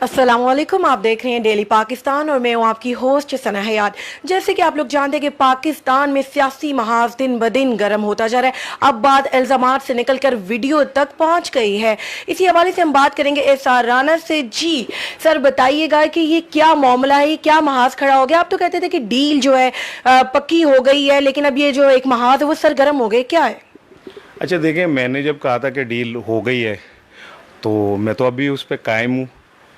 अस्सलामुअलैकुम, आप देख रहे हैं डेली पाकिस्तान और मैं हूं आपकी होस्ट सनहयात। जैसे कि आप लोग जानते हैं कि पाकिस्तान में सियासी महाज दिन ब दिन गर्म होता जा रहा है। अब बात इल्जामात से निकलकर वीडियो तक पहुंच गई है। इसी हवाले से हम बात करेंगे एसआर राना से। जी सर, बताइएगा कि ये क्या मामला है, क्या महाज खड़ा हो गया? आप तो कहते थे कि डील जो है पक्की हो गई है, लेकिन अब ये जो एक महाज है वो सरगर्म हो गए, क्या है? अच्छा देखिए, मैंने जब कहा था कि डील हो गई है तो मैं तो अभी उस पर कायम हूँ।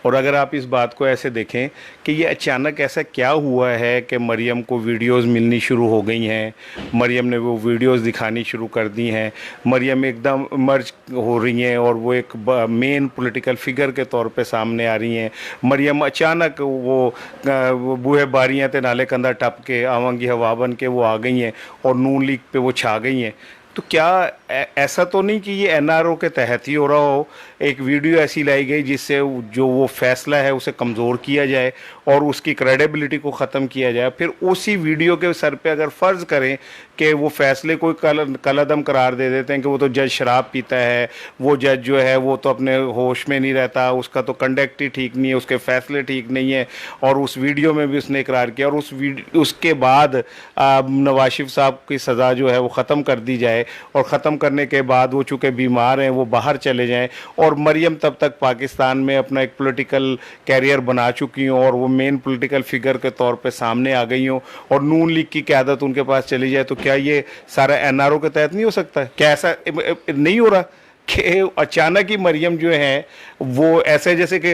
और अगर आप इस बात को ऐसे देखें कि ये अचानक ऐसा क्या हुआ है कि मरियम को वीडियोस मिलनी शुरू हो गई हैं, मरियम ने वो वीडियोस दिखानी शुरू कर दी हैं, मरियम एकदम मर्ज हो रही हैं और वो एक मेन पॉलिटिकल फिगर के तौर पे सामने आ रही हैं। मरियम अचानक वो बूहे बारियाँ ते नाले कंधा टप के आवांगी हवा बन के वो आ गई हैं और नून लीग पे वो छा गई हैं। तो क्या ऐसा तो नहीं कि ये एनआरओ के तहत ही हो रहा हो? एक वीडियो ऐसी लाई गई जिससे जो वो फैसला है उसे कमज़ोर किया जाए और उसकी क्रेडिबिलिटी को ख़त्म किया जाए। फिर उसी वीडियो के सर पे अगर फ़र्ज़ करें कि वो फैसले को कलअदम करार दे देते हैं कि वो तो जज शराब पीता है, वो जज जो है वो तो अपने होश में नहीं रहता, उसका तो कंडक्ट ही ठीक नहीं है, उसके फैसले ठीक नहीं है, और उस वीडियो में भी उसने इकरार किया, और उसके बाद नवाज शरीफ साहब की सज़ा जो है वो ख़त्म कर दी जाए, और ख़त्म करने के बाद वो चूँकि बीमार हैं वो बाहर चले जाएं, और मरियम तब तक पाकिस्तान में अपना एक पॉलिटिकल कैरियर बना चुकी हूँ और वो मेन पॉलिटिकल फिगर के तौर पे सामने आ गई हूँ, और नून लीग की क़यादत उनके पास चली जाए, तो क्या ये सारा एनआरओ के तहत नहीं हो सकता? क्या ऐसा नहीं हो रहा कि अचानक ही मरियम जो है वो ऐसे जैसे कि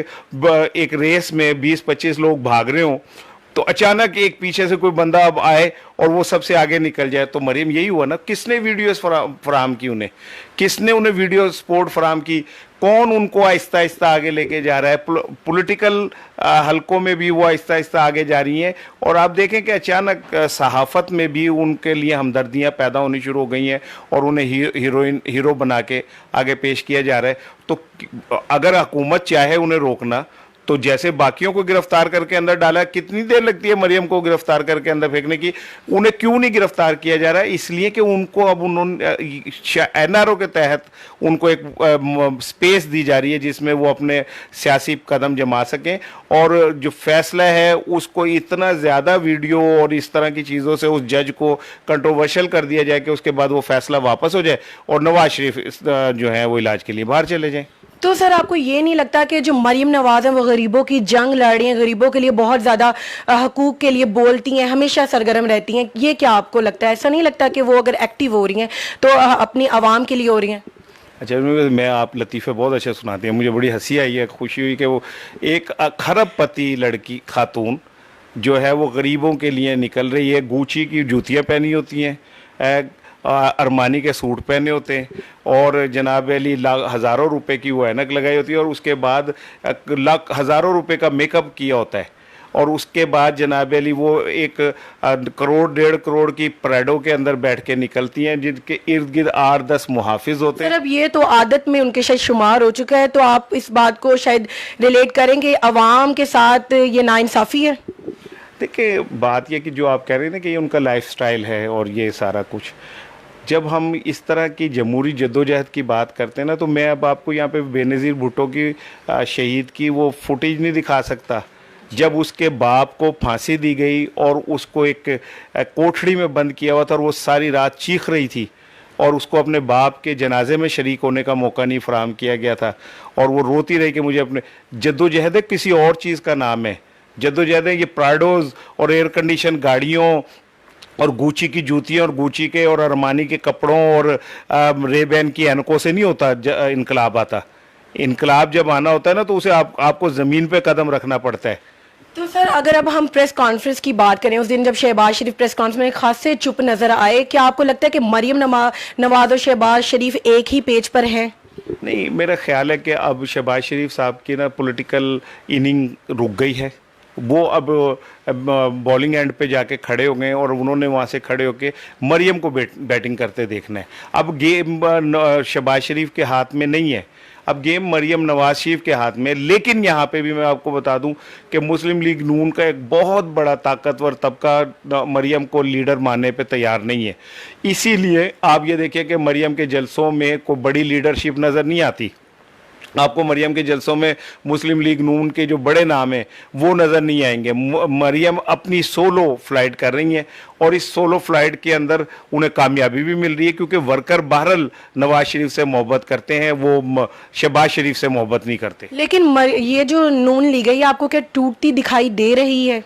एक रेस में 20-25 लोग भाग रहे हों, तो अचानक एक पीछे से कोई बंदा अब आए और वो सबसे आगे निकल जाए? तो मरियम यही हुआ ना। किसने वीडियोस फराहम की उन्हें? किसने उन्हें वीडियो सपोर्ट फराहम की? कौन उनको आहिस्ता आहिस्ता आगे लेके जा रहा है? पॉलिटिकल हलकों में भी वो आहिस्ता आहिस्ता आगे जा रही हैं, और आप देखें कि अचानक सहाफ़त में भी उनके लिए हमदर्दियां पैदा होनी शुरू हो गई हैं और उन्हें हीरो बना के आगे पेश किया जा रहा है। तो अगर हुकूमत चाहे उन्हें रोकना, तो जैसे बाकियों को गिरफ्तार करके अंदर डाला, कितनी देर लगती है मरियम को गिरफ्तार करके अंदर फेंकने की? उन्हें क्यों नहीं गिरफ्तार किया जा रहा है? इसलिए कि उनको अब उन्होंने एनआरओ के तहत उनको एक स्पेस दी जा रही है जिसमें वो अपने सियासी कदम जमा सकें, और जो फैसला है उसको इतना ज़्यादा वीडियो और इस तरह की चीज़ों से उस जज को कंट्रोवर्शियल कर दिया जाए कि उसके बाद वो फैसला वापस हो जाए और नवाज शरीफ जो है वो इलाज के लिए बाहर चले जाएँ। तो सर, आपको ये नहीं लगता कि जो मरियम नवाज है वो गरीबों की जंग लड़ रही हैं, गरीबों के लिए बहुत ज़्यादा हकूक़ के लिए बोलती हैं, हमेशा सरगर्म रहती हैं? ये क्या आपको लगता है? ऐसा नहीं लगता कि वो अगर एक्टिव हो रही हैं तो अपनी आवाम के लिए हो रही हैं? अच्छा, मैं आप लतीफ़े बहुत अच्छे सुनाते हैं, मुझे बड़ी हंसी आई है, खुशी हुई कि वो एक खरबपति लड़की खातून जो है वो गरीबों के लिए निकल रही है। गुची की जूतियाँ पहनी होती हैं, अरमानी के सूट पहने होते हैं, और जनाब अली हज़ारों रुपए की वो ऐनक लगाई होती है, और उसके बाद हज़ारों रुपए का मेकअप किया होता है, और उसके बाद जनाब अली वो एक करोड़ 1.5 करोड़ की परेडों के अंदर बैठ के निकलती हैं जिनके इर्द गिर्द 8-10 मुहाफिज होते हैं। सर, अब ये तो आदत में उनके शायद शुमार हो चुका है, तो आप इस बात को शायद रिलेट करेंगे अवाम के साथ ये नाइंसाफ़ी है? देखिए, बात यह कि जो आप कह रहे हैं ना कि ये उनका लाइफस्टाइल है और ये सारा कुछ, जब हम इस तरह की जमहूरी जद्दोजहद की बात करते हैं ना, तो मैं अब आपको यहाँ पे बेनज़ीर भुट्टो की शहीद की वो फुटेज नहीं दिखा सकता जब उसके बाप को फांसी दी गई और उसको एक कोठड़ी में बंद किया हुआ था और वो सारी रात चीख रही थी और उसको अपने बाप के जनाजे में शरीक होने का मौका नहीं फराहम किया गया था, और वो रोती रही कि मुझे अपने जद्दोजहद किसी और चीज़ का नाम है। जद्दोजहद ये प्राडोज़ और एयर कंडीशन गाड़ियों और गुची की जूतियाँ और गुची के और अरमानी के कपड़ों और रेबैन की ऐनकों से नहीं होता इनकलाब आता। इनकलाब जब आना होता है ना, तो उसे आपको ज़मीन पे कदम रखना पड़ता है। तो सर, अगर अब हम प्रेस कॉन्फ्रेंस की बात करें, उस दिन जब शहबाज शरीफ प्रेस कॉन्फ्रेंस में खासे चुप नज़र आए, क्या आपको लगता है कि मरियम नवाज और शहबाज शरीफ एक ही पेज पर हैं? नहीं, मेरा ख्याल है कि अब शहबाज शरीफ साहब की ना पॉलिटिकल इनिंग रुक गई है। वो अब बॉलिंग एंड पे जाके खड़े हो गए और उन्होंने वहाँ से खड़े होके मरियम को बैटिंग करते देखना है। अब गेम शहबाज शरीफ के हाथ में नहीं है, अब गेम मरियम नवाज शरीफ के हाथ में। लेकिन यहाँ पे भी मैं आपको बता दूं कि मुस्लिम लीग नून का एक बहुत बड़ा ताकतवर तबका मरियम को लीडर मानने पे तैयार नहीं है। इसीलिए आप ये देखिए कि मरियम के जलसों में कोई बड़ी लीडरशिप नज़र नहीं आती। आपको मरियम के जलसों में मुस्लिम लीग नून के जो बड़े नाम हैं वो नज़र नहीं आएंगे। मरियम अपनी सोलो फ्लाइट कर रही हैं और इस सोलो फ्लाइट के अंदर उन्हें कामयाबी भी मिल रही है, क्योंकि वर्कर बहरहाल नवाज शरीफ से मोहब्बत करते हैं, वो शहबाज शरीफ से मोहब्बत नहीं करते। लेकिन ये जो नून ली गई आपको क्या टूटती दिखाई दे रही है?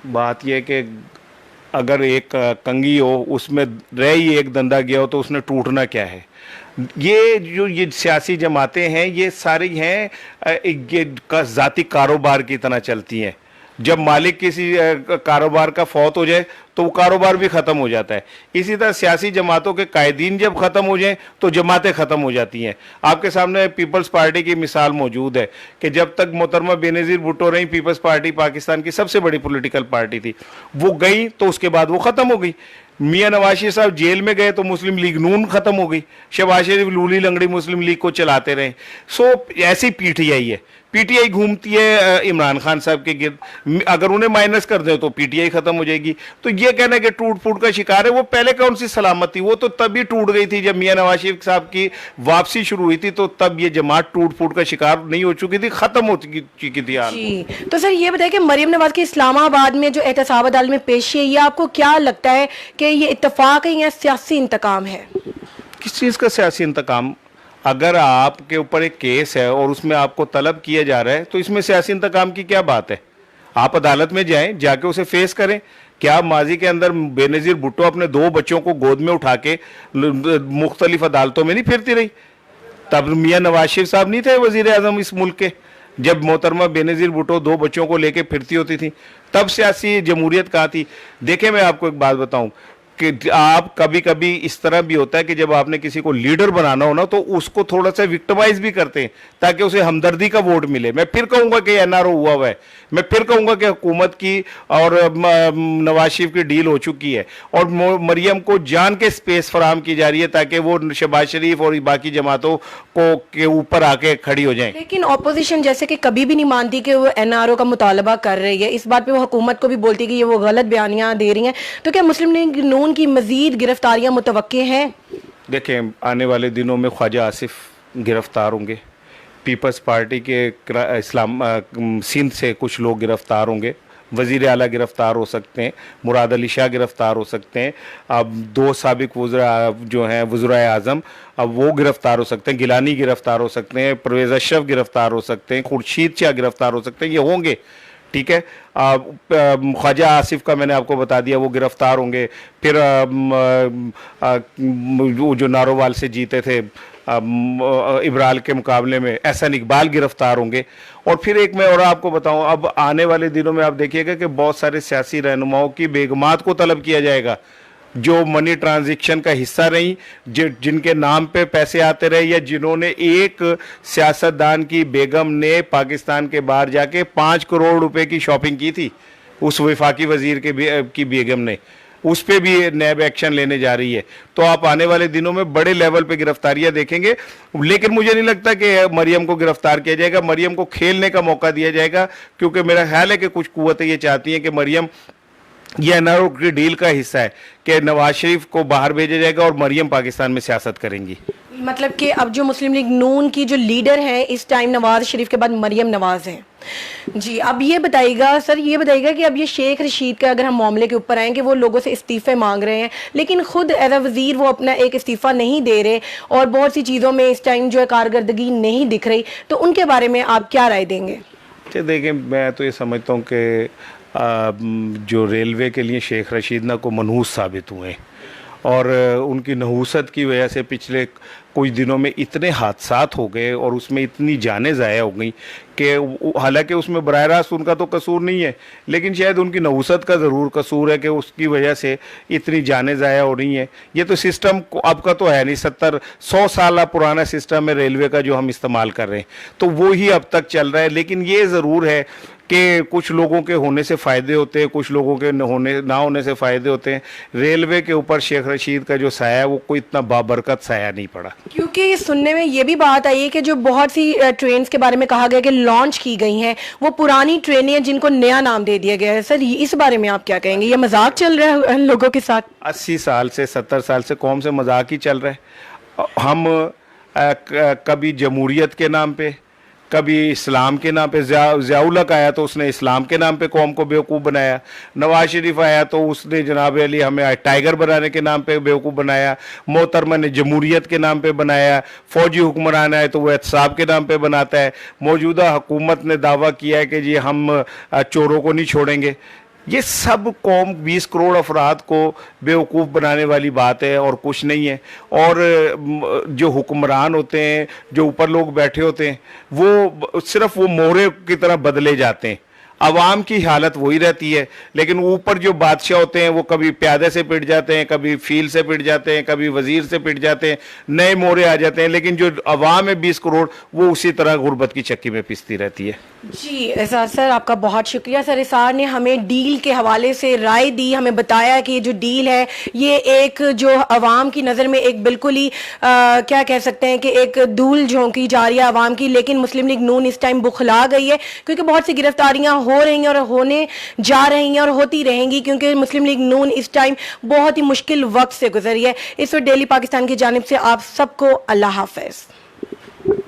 बात यह है कि अगर एक कंगी हो उसमें रह ही एक दंदा गया हो तो उसने टूटना क्या है। ये सियासी जमातें हैं ये सारी हैं ये ज़ाती कारोबार की तरह चलती हैं। जब मालिक किसी कारोबार का फौत हो जाए तो वो कारोबार भी ख़त्म हो जाता है। इसी तरह सियासी जमातों के कायदीन जब ख़त्म हो जाएं तो जमातें ख़त्म हो जाती हैं। आपके सामने पीपल्स पार्टी की मिसाल मौजूद है कि जब तक मोहतरमा बेनज़ीर भुट्टो रही, पीपल्स पार्टी पाकिस्तान की सबसे बड़ी पॉलिटिकल पार्टी थी, वो गई तो उसके बाद वो ख़त्म हो गई। मियां नवाज शरीफ साहब जेल में गए तो मुस्लिम लीग नून ख़त्म हो गई। शहबाज शरीफ लूली लंगड़ी मुस्लिम लीग को चलाते रहे। सो ऐसी पीटीआई है, पीटीआई घूमती है इमरान खान साहब के गिर्द। अगर उन्हें माइनस कर दे तो पीटीआई खत्म हो जाएगी। तो ये कहना है कि टूट फूट का शिकार है, वो पहले कौन सी सलामत थी? वो तो तभी टूट गई थी जब मियां नवाज शरीफ साहब की वापसी शुरू हुई थी, तो तब ये जमात टूट फूट का शिकार नहीं हो चुकी थी, खत्म हो चुकी थी यार। जी तो सर ये बताइए कि मरियम नवाज की इस्लामाबाद में जो एहतसाब अदालत में पेशी है, ये आपको क्या लगता है कि ये इत्तेफाक है या सियासी इंतकाम है? किस चीज़ का सियासी इंतकाम? अगर आपके ऊपर एक केस है और उसमें आपको तलब किया जा रहा है तो इसमें सियासी इंतकाम की क्या बात है? आप अदालत में जाएं, जाके उसे फेस करें। क्या माजी के अंदर बेनज़ीर भुट्टो अपने 2 बच्चों को गोद में उठा के मुख्तलिफ अदालतों में नहीं फिरती रही? तब मियां नवाज शरीफ साहब नहीं थे वजीर आजम इस मुल्क के, जब मोहतरमा बेनज़ीर भुट्टो 2 बच्चों को लेके फिरती होती थी, तब सियासी जमहूरियत कहाँ थी? देखें, मैं आपको एक बात बताऊं कि आप कभी कभी इस तरह भी होता है कि जब आपने किसी को लीडर बनाना हो ना तो उसको थोड़ा सा विक्टिमाइज भी करते हैं ताकि उसे हमदर्दी का वोट मिले। मैं फिर कहूंगा कि एनआरओ हुआ है, मैं फिर कहूंगा कि हुकूमत की और नवाज शरीफ की डील हो चुकी है और मरियम को जान के स्पेस फराहम की जा रही है ताकि वो शहबाज शरीफ और बाकी जमातों को के ऊपर आके खड़ी हो जाए। लेकिन ऑपोजिशन जैसे कि कभी भी नहीं मानती कि वो एनआरओ का मुतालबा कर रही है, इस बात पे वो हुकूमत को भी बोलती है कि ये वो गलत बयानियां दे रही हैं। तो क्या मुस्लिम लीग नून की मजीद गिरफ्तारियां मुतवक्के हैं? देखें, आने वाले दिनों में ख्वाजा आसिफ गिरफ्तार होंगे, पीपल्स पार्टी के इस्लाम सिंध से कुछ लोग गिरफ्तार होंगे, वज़ीर आला गिरफ्तार हो सकते हैं, मुराद अली शाह गिरफ्तार हो सकते हैं, अब 2 साबिक वज़रा जो हैं वज़राए आज़म अब वो गिरफ्तार हो सकते हैं, गिलानी गिरफ्तार हो सकते हैं, परवेज़ अशरफ गिरफ्तार हो सकते हैं, खुर्शीद शाह गिरफ्तार हो सकते हैं, ये होंगे। ठीक है, ख्वाजा आसिफ का मैंने आपको बता दिया, वो गिरफ्तार होंगे। फिर वो जो नारोवाल से जीते थे इब्राल के मुकाबले में एहसन इकबाल गिरफ्तार होंगे। और फिर एक मैं और आपको बताऊं, अब आने वाले दिनों में आप देखिएगा कि बहुत सारे सियासी रहनुमाओं की बेगमात को तलब किया जाएगा जो मनी ट्रांजैक्शन का हिस्सा रही, जिनके नाम पे पैसे आते रहे, या जिन्होंने एक सियासतदान की बेगम ने पाकिस्तान के बाहर जाके 5 करोड़ रुपए की शॉपिंग की थी, उस वफाकी वजीर की बेगम ने, उस पे भी नैब एक्शन लेने जा रही है। तो आप आने वाले दिनों में बड़े लेवल पे गिरफ्तारियां देखेंगे, लेकिन मुझे नहीं लगता कि मरियम को गिरफ्तार किया जाएगा। मरियम को खेलने का मौका दिया जाएगा, क्योंकि मेरा ख्याल है कि कुछ कुव्वतें ये चाहती हैं कि मरियम, यह एनआरओ की डील का हिस्सा है कि नवाज शरीफ को बाहर भेजा जाएगा और मरियम पाकिस्तान में सियासत करेंगी। मतलब कि अब जो मुस्लिम लीग नून की जो लीडर हैं इस टाइम नवाज शरीफ के बाद मरियम नवाज हैं। जी, अब ये बताइएगा सर, ये बताइएगा कि अब ये शेख रशीद का अगर हम मामले के ऊपर आएँ कि वो लोगों से इस्तीफ़े मांग रहे हैं, लेकिन खुद एज अ वज़ीर वो अपना एक इस्तीफ़ा नहीं दे रहे और बहुत सी चीज़ों में इस टाइम जो है कारकर्दगी नहीं दिख रही, तो उनके बारे में आप क्या राय देंगे? देखिए, मैं तो ये समझता हूँ कि जो रेलवे के लिए शेख रशीद ना को मनहूस साबित हुए और उनकी नहूसत की वजह से पिछले कुछ दिनों में इतने हादसात हो गए और उसमें इतनी जानें ज़ाया हो गई कि हालांकि उसमें बराह रास्त उनका तो कसूर नहीं है, लेकिन शायद उनकी नहूसत का ज़रूर कसूर है कि उसकी वजह से इतनी जानें ज़ाया हो रही हैं। ये तो सिस्टम अब का तो है नहीं, 70-100 साल पुराना सिस्टम है रेलवे का जो हम इस्तेमाल कर रहे हैं, तो वो ही अब तक चल रहा है। लेकिन ये ज़रूर है कि कुछ लोगों के होने से फ़ायदे होते हैं, कुछ लोगों के ना होने से फ़ायदे होते हैं। रेलवे के ऊपर शेख रशीद का जो साया है वो कोई इतना बाबरकत साया नहीं पड़ा, क्योंकि सुनने में ये भी बात आई है कि जो बहुत सी ट्रेन्स के बारे में कहा गया कि लॉन्च की गई हैं वो पुरानी ट्रेनें हैं जिनको नया नाम दे दिया गया है। सर इस बारे में आप क्या कहेंगे? ये मजाक चल रहा है लोगों के साथ? 80 साल से 70 साल से कौन से मजाक ही चल रहा है। हम कभी जमहूरियत के नाम पे कभी इस्लाम के नाम पे ज़ियाउल-हक आया तो उसने इस्लाम के नाम पे कौम को बेवकूफ़ बनाया, नवाज शरीफ आया तो उसने जनाब अली हमें टाइगर बनाने के नाम पे बेवकूफ़ बनाया, मोहतरमा ने जमहूरियत के नाम पे बनाया, फ़ौजी हुक्मरान आए तो वो एहतसाब के नाम पे बनाता है, मौजूदा हुकूमत ने दावा किया है कि जी हम चोरों को नहीं छोड़ेंगे। ये सब कौम 20 करोड़ अफराद को बेवकूफ़ बनाने वाली बात है और कुछ नहीं है। और जो हुक्मरान होते हैं, जो ऊपर लोग बैठे होते हैं, वो सिर्फ वो मोहरे की तरह बदले जाते हैं, अवाम की हालत वही रहती है। लेकिन ऊपर जो बादशाह होते हैं वो कभी प्यादे से पिट जाते हैं, कभी फील से पिट जाते हैं, कभी वजीर से पिट जाते हैं, नए मोहरे आ जाते हैं, लेकिन जो अवाम है 20 करोड़ वो उसी तरह गुर्बत की चक्की में पिसती रहती है। जी एसार सर, आपका बहुत शुक्रिया सर। एसार ने हमें डील के हवाले से राय दी, हमें बताया कि ये जो डील है ये एक जो अवाम की नज़र में एक बिल्कुल ही क्या कह सकते हैं कि एक धूल झोंकी जा रही है अवाम की, लेकिन मुस्लिम लीग नून इस टाइम बुखला गई है क्योंकि बहुत सी गिरफ्तारियां हो रही हैं और होने जा रही हैं और होती रहेंगी, क्योंकि मुस्लिम लीग नून इस टाइम बहुत ही मुश्किल वक्त से गुजरी है। इस वक्त डेली पाकिस्तान की जानिब से आप सबको अल्लाह हाफ़िज़।